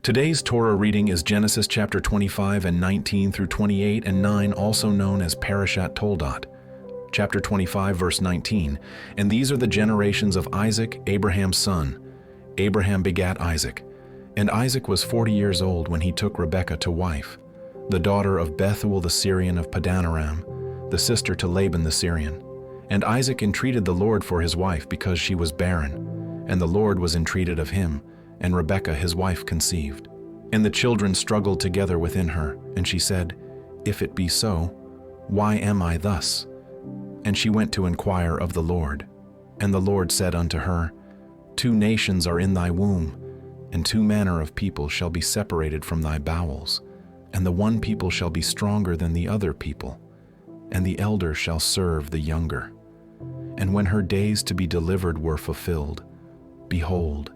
Today's Torah reading is Genesis chapter 25 and 19 through 28 and 9, also known as Parashat Toldot. Chapter 25, verse 19, and these are the generations of Isaac, Abraham's son. Abraham begat Isaac, and Isaac was 40 years old when he took Rebekah to wife, the daughter of Bethuel the Syrian of Padan Aram, the sister to Laban the Syrian. And Isaac entreated the Lord for his wife because she was barren, and the Lord was entreated of him, and Rebekah his wife conceived. And the children struggled together within her, and she said, If it be so, why am I thus? And she went to inquire of the Lord. And the Lord said unto her, 2 nations are in thy womb, and 2 manner of people shall be separated from thy bowels, and the one people shall be stronger than the other people, and the elder shall serve the younger. And when her days to be delivered were fulfilled, behold,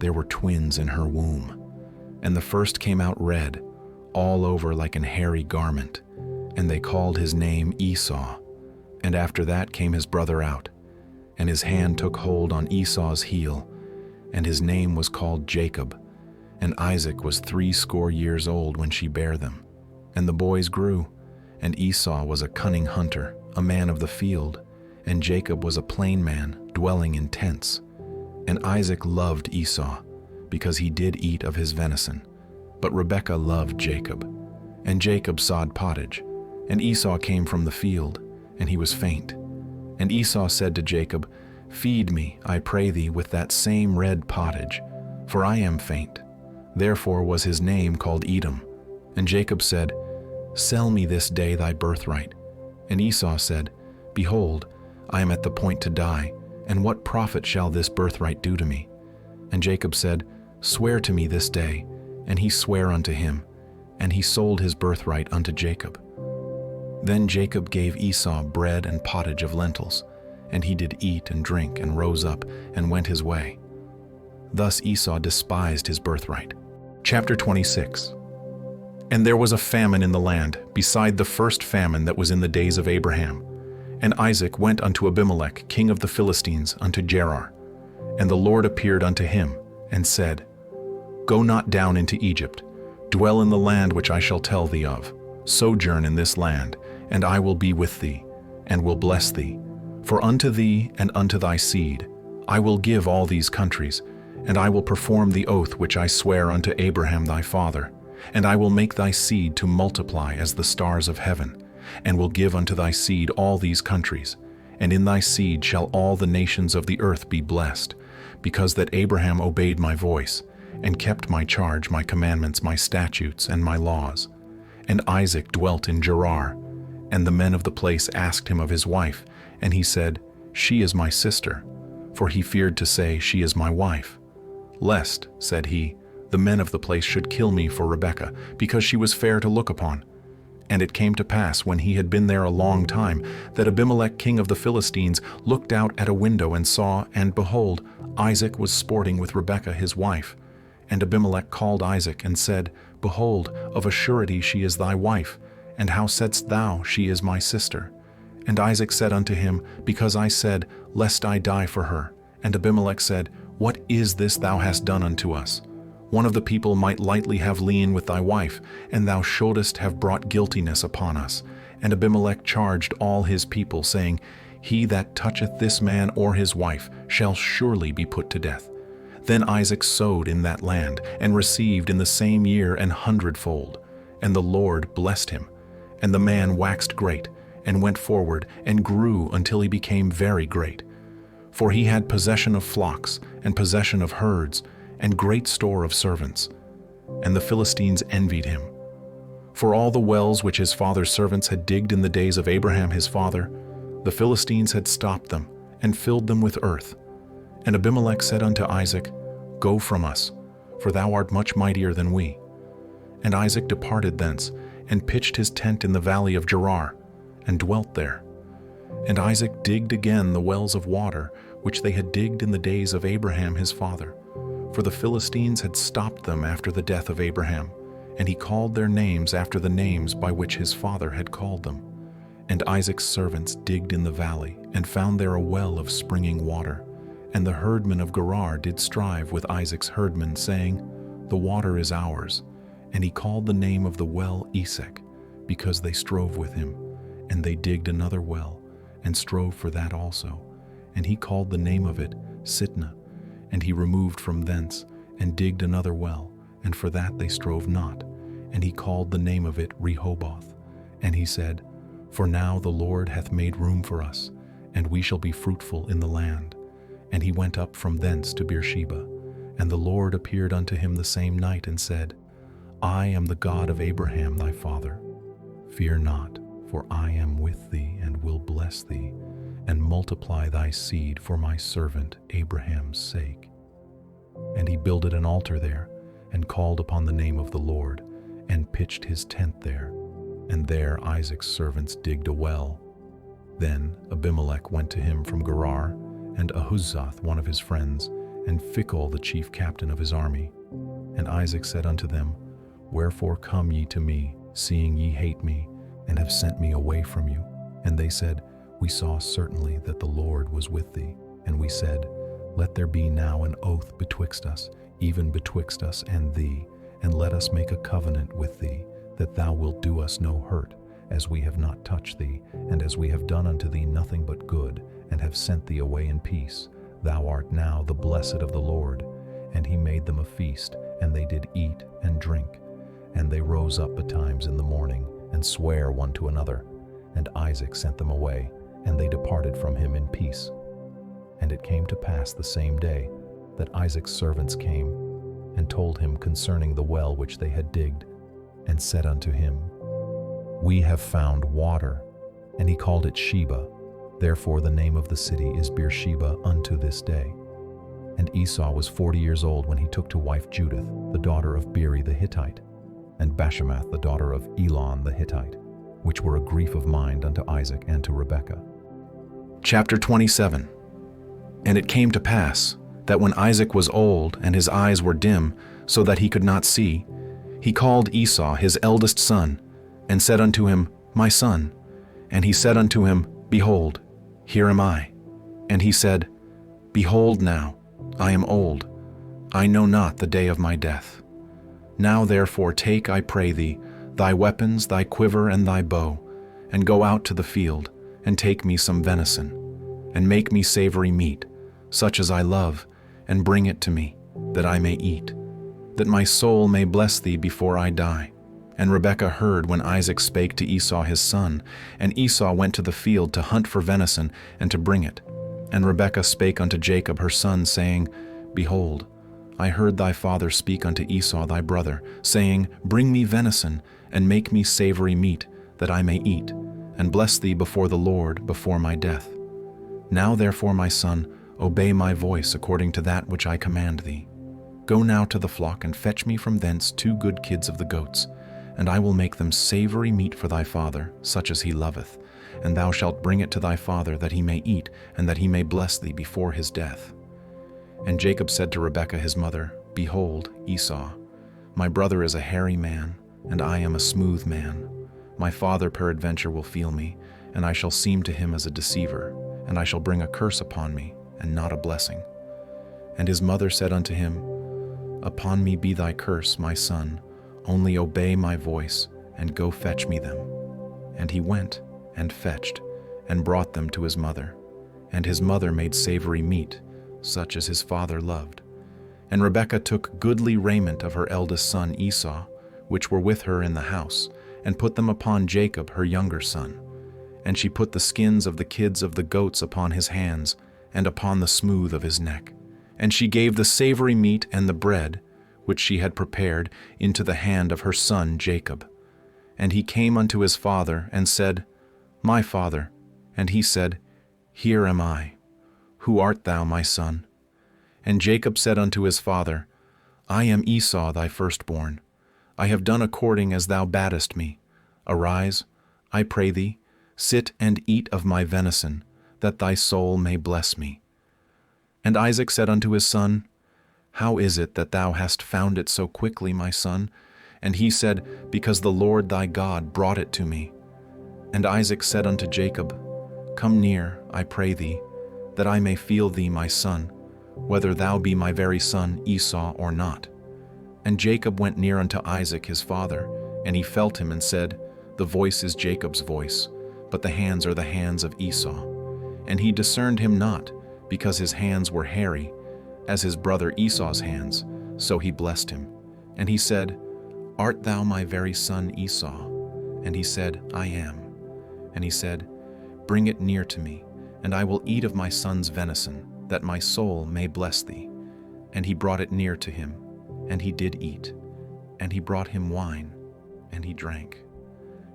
there were twins in her womb. And the first came out red, all over like an hairy garment, and they called his name Esau. And after that came his brother out, and his hand took hold on Esau's heel, and his name was called Jacob. And Isaac was 80 years old when she bare them. And the boys grew, and Esau was a cunning hunter, a man of the field, and Jacob was a plain man, dwelling in tents. And Isaac loved Esau, because he did eat of his venison. But Rebekah loved Jacob. And Jacob sawed pottage, and Esau came from the field, and he was faint. And Esau said to Jacob, Feed me, I pray thee, with that same red pottage, for I am faint. Therefore was his name called Edom. And Jacob said, Sell me this day thy birthright. And Esau said, Behold, I am at the point to die, and what profit shall this birthright do to me? And Jacob said, Swear to me this day. And he sware unto him, and he sold his birthright unto Jacob. Then Jacob gave Esau bread and pottage of lentils, and he did eat and drink, and rose up, and went his way. Thus Esau despised his birthright. Chapter 26. And there was a famine in the land, beside the first famine that was in the days of Abraham. And Isaac went unto Abimelech, king of the Philistines, unto Gerar. And the Lord appeared unto him, and said, Go not down into Egypt, dwell in the land which I shall tell thee of. Sojourn in this land, and I will be with thee, and will bless thee. For unto thee and unto thy seed I will give all these countries, and I will perform the oath which I sware unto Abraham thy father. And I will make thy seed to multiply as the stars of heaven, and will give unto thy seed all these countries. And in thy seed shall all the nations of the earth be blessed, because that Abraham obeyed my voice, and kept my charge, my commandments, my statutes, and my laws. And Isaac dwelt in Gerar. And the men of the place asked him of his wife, and he said, She is my sister. For he feared to say, She is my wife. Lest, said he, the men of the place should kill me for Rebekah, because she was fair to look upon. And it came to pass, when he had been there a long time, that Abimelech king of the Philistines looked out at a window and saw, and behold, Isaac was sporting with Rebekah his wife. And Abimelech called Isaac and said, Behold, of a surety she is thy wife, and how saidst thou, She is my sister? And Isaac said unto him, Because I said, Lest I die for her. And Abimelech said, What is this thou hast done unto us? One of the people might lightly have lien with thy wife, and thou shouldest have brought guiltiness upon us. And Abimelech charged all his people, saying, He that toucheth this man or his wife shall surely be put to death. Then Isaac sowed in that land, and received in the same year 100-fold. And the Lord blessed him. And the man waxed great, and went forward, and grew until he became very great. For he had possession of flocks, and possession of herds, and great store of servants. And the Philistines envied him. For all the wells which his father's servants had digged in the days of Abraham his father, the Philistines had stopped them, and filled them with earth. And Abimelech said unto Isaac, Go from us, for thou art much mightier than we. And Isaac departed thence, and pitched his tent in the valley of Gerar, and dwelt there. And Isaac digged again the wells of water, which they had digged in the days of Abraham his father. For the Philistines had stopped them after the death of Abraham, and he called their names after the names by which his father had called them. And Isaac's servants digged in the valley, and found there a well of springing water. And the herdmen of Gerar did strive with Isaac's herdmen, saying, "The water is ours." And he called the name of the well Esek, because they strove with him. And they digged another well, and strove for that also. And he called the name of it Sitnah. And he removed from thence, and digged another well, and for that they strove not. And he called the name of it Rehoboth. And he said, "For now the Lord hath made room for us, and we shall be fruitful in the land." And he went up from thence to Beersheba. And the Lord appeared unto him the same night, and said, "I am the God of Abraham thy father. Fear not, for I am with thee, and will bless thee, and multiply thy seed for my servant Abraham's sake." And he builded an altar there, and called upon the name of the Lord, and pitched his tent there. And there Isaac's servants digged a well. Then Abimelech went to him from Gerar, and Ahuzzath one of his friends, and Phicol the chief captain of his army. And Isaac said unto them, "Wherefore come ye to me, seeing ye hate me, and have sent me away from you?" And they said, "We saw certainly that the Lord was with thee." And we said, "Let there be now an oath betwixt us, even betwixt us and thee, and let us make a covenant with thee, that thou wilt do us no hurt, as we have not touched thee, and as we have done unto thee nothing but good, and have sent thee away in peace. Thou art now the blessed of the Lord." And he made them a feast, and they did eat and drink. And they rose up betimes in the morning, and sware one to another. And Isaac sent them away, and they departed from him in peace. And it came to pass the same day that Isaac's servants came, and told him concerning the well which they had digged, and said unto him, "We have found water." And he called it Sheba. Therefore the name of the city is Beersheba unto this day. And Esau was 40 years old when he took to wife Judith, the daughter of Beeri the Hittite, and Bashemath the daughter of Elon the Hittite, which were a grief of mind unto Isaac and to Rebekah. Chapter 27. And it came to pass that when Isaac was old and his eyes were dim, so that he could not see, he called Esau his eldest son, and said unto him, "My son." And he said unto him, "Behold, here am I." And he said, "Behold now, I am old, I know not the day of my death. Now therefore take, I pray thee, thy weapons, thy quiver, and thy bow, and go out to the field, and take me some venison, and make me savory meat, such as I love, and bring it to me, that I may eat, that my soul may bless thee before I die." And Rebekah heard when Isaac spake to Esau his son, and Esau went to the field to hunt for venison, and to bring it. And Rebekah spake unto Jacob her son, saying, "Behold, I heard thy father speak unto Esau thy brother, saying, Bring me venison, and make me savory meat, that I may eat, and bless thee before the Lord before my death. Now therefore, my son, obey my voice according to that which I command thee. Go now to the flock, and fetch me from thence 2 good kids of the goats, and I will make them savory meat for thy father, such as he loveth, and thou shalt bring it to thy father, that he may eat, and that he may bless thee before his death." And Jacob said to Rebekah his mother, "Behold, Esau, my brother is a hairy man, and I am a smooth man. My father peradventure will feel me, and I shall seem to him as a deceiver, and I shall bring a curse upon me, and not a blessing." And his mother said unto him, "Upon me be thy curse, my son, only obey my voice, and go fetch me them." And he went, and fetched, and brought them to his mother. And his mother made savory meat, such as his father loved. And Rebekah took goodly raiment of her eldest son Esau, which were with her in the house, and put them upon Jacob her younger son. And she put the skins of the kids of the goats upon his hands, and upon the smooth of his neck. And she gave the savory meat and the bread, which she had prepared, into the hand of her son Jacob. And he came unto his father, and said, "My father." And he said, "Here am I. Who art thou, my son?" And Jacob said unto his father, "I am Esau thy firstborn. I have done according as thou badest me. Arise, I pray thee, sit and eat of my venison, that thy soul may bless me." And Isaac said unto his son, "How is it that thou hast found it so quickly, my son?" And he said, "Because the Lord thy God brought it to me." And Isaac said unto Jacob, "Come near, I pray thee, that I may feel thee, my son, whether thou be my very son Esau or not." And Jacob went near unto Isaac his father, and he felt him and said, The voice is Jacob's voice, but the hands are the hands of Esau. And he discerned him not, because his hands were hairy, as his brother Esau's hands, so he blessed him. And he said, Art thou my very son Esau? And he said, I am. And he said, Bring it near to me, and I will eat of my son's venison, that my soul may bless thee. And he brought it near to him, and he did eat. And he brought him wine, and he drank.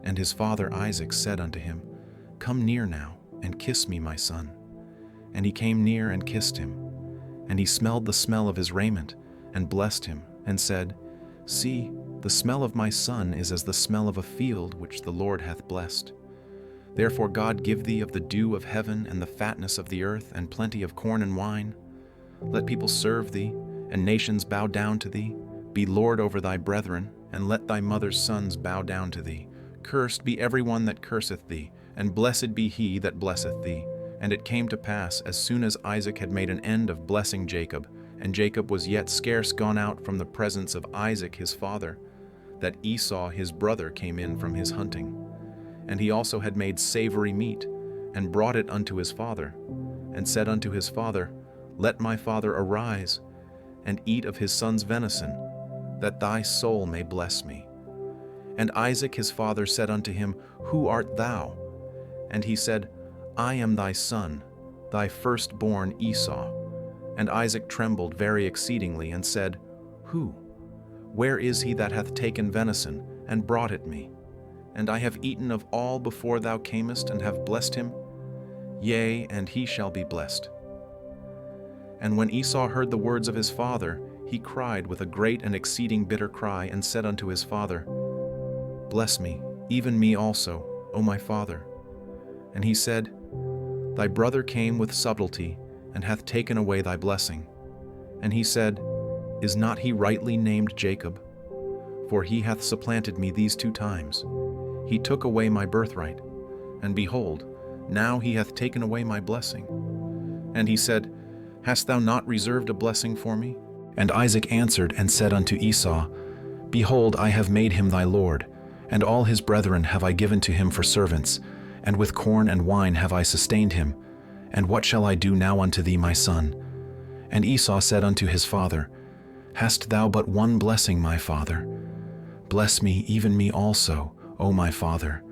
And his father Isaac said unto him, Come near now, and kiss me, my son. And he came near and kissed him. And he smelled the smell of his raiment, and blessed him, and said, See, the smell of my son is as the smell of a field which the Lord hath blessed. Therefore God give thee of the dew of heaven, and the fatness of the earth, and plenty of corn and wine. Let people serve thee, and nations bow down to thee. Be Lord over thy brethren, and let thy mother's sons bow down to thee. Cursed be every one that curseth thee, and blessed be he that blesseth thee. And it came to pass, as soon as Isaac had made an end of blessing Jacob, and Jacob was yet scarce gone out from the presence of Isaac his father, that Esau his brother came in from his hunting. And he also had made savory meat, and brought it unto his father, and said unto his father, Let my father arise, and eat of his son's venison, that thy soul may bless me. And Isaac his father said unto him, Who art thou? And he said, I am thy son, thy firstborn Esau. And Isaac trembled very exceedingly, and said, Who? Where is he that hath taken venison, and brought it me? And I have eaten of all before thou camest, and have blessed him? Yea, and he shall be blessed. And when Esau heard the words of his father, he cried with a great and exceeding bitter cry, and said unto his father, Bless me, even me also, O my father. And he said, Thy brother came with subtlety, and hath taken away thy blessing. And he said, Is not he rightly named Jacob? For he hath supplanted me these 2 times. He took away my birthright, and behold, now he hath taken away my blessing. And he said, Hast thou not reserved a blessing for me? And Isaac answered and said unto Esau, Behold, I have made him thy lord, and all his brethren have I given to him for servants, and with corn and wine have I sustained him. And what shall I do now unto thee, my son? And Esau said unto his father, Hast thou but one blessing, my father? Bless me, even me also, O my father.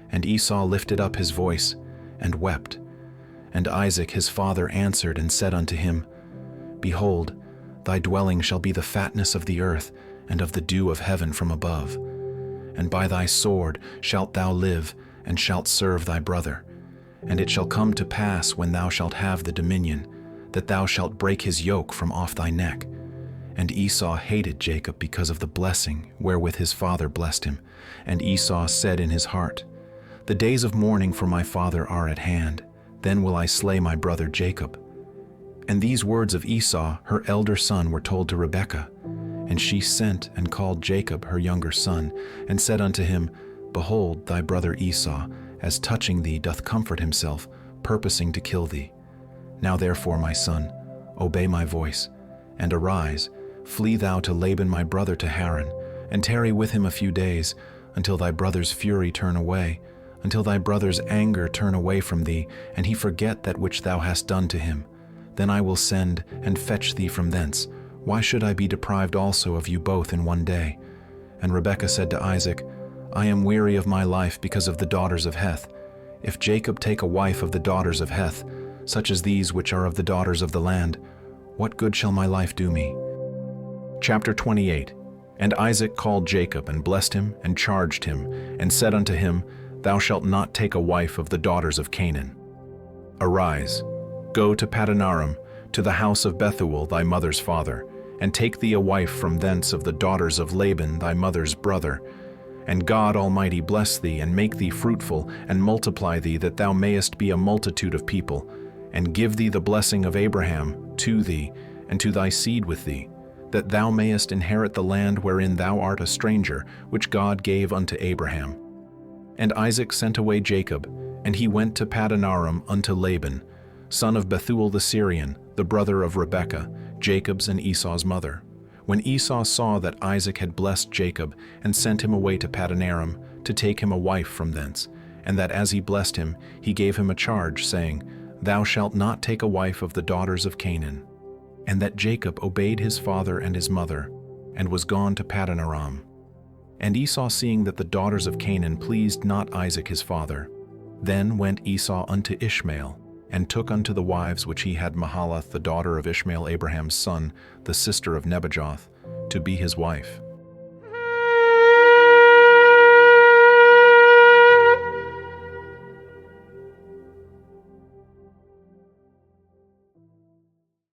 And Esau lifted up his voice, and wept. And Isaac his father answered and said unto him, Behold, thy dwelling shall be the fatness of the earth, and of the dew of heaven from above. And by thy sword shalt thou live, and shalt serve thy brother. And it shall come to pass, when thou shalt have the dominion, that thou shalt break his yoke from off thy neck. And Esau hated Jacob because of the blessing wherewith his father blessed him. And Esau said in his heart, The days of mourning for my father are at hand. Then will I slay my brother Jacob. And these words of Esau, her elder son, were told to Rebekah. And she sent and called Jacob her younger son, and said unto him, Behold, thy brother Esau, as touching thee, doth comfort himself, purposing to kill thee. Now therefore, my son, obey my voice, and arise, flee thou to Laban my brother to Haran, and tarry with him a few days, until thy brother's fury turn away, until thy brother's anger turn away from thee, and he forget that which thou hast done to him. Then I will send and fetch thee from thence. Why should I be deprived also of you both in one day? And Rebekah said to Isaac, I am weary of my life because of the daughters of Heth. If Jacob take a wife of the daughters of Heth, such as these which are of the daughters of the land, what good shall my life do me? Chapter 28. And Isaac called Jacob, and blessed him, and charged him, and said unto him, Thou shalt not take a wife of the daughters of Canaan. Arise, go to Padanaram, to the house of Bethuel thy mother's father, and take thee a wife from thence of the daughters of Laban thy mother's brother. And God Almighty bless thee, and make thee fruitful, and multiply thee, that thou mayest be a multitude of people, and give thee the blessing of Abraham to thee, and to thy seed with thee, that thou mayest inherit the land wherein thou art a stranger, which God gave unto Abraham. And Isaac sent away Jacob, and he went to Padanaram unto Laban, son of Bethuel the Syrian, the brother of Rebekah, Jacob's and Esau's mother, When Esau saw that Isaac had blessed Jacob and sent him away to Paddan-aram to take him a wife from thence, and that as he blessed him, he gave him a charge, saying, Thou shalt not take a wife of the daughters of Canaan. And that Jacob obeyed his father and his mother, and was gone to Paddan-aram. And Esau, seeing that the daughters of Canaan pleased not Isaac his father, then went Esau unto Ishmael, and took unto the wives which he had Mahalath the daughter of Ishmael Abraham's son, the sister of Nebajoth, to be his wife.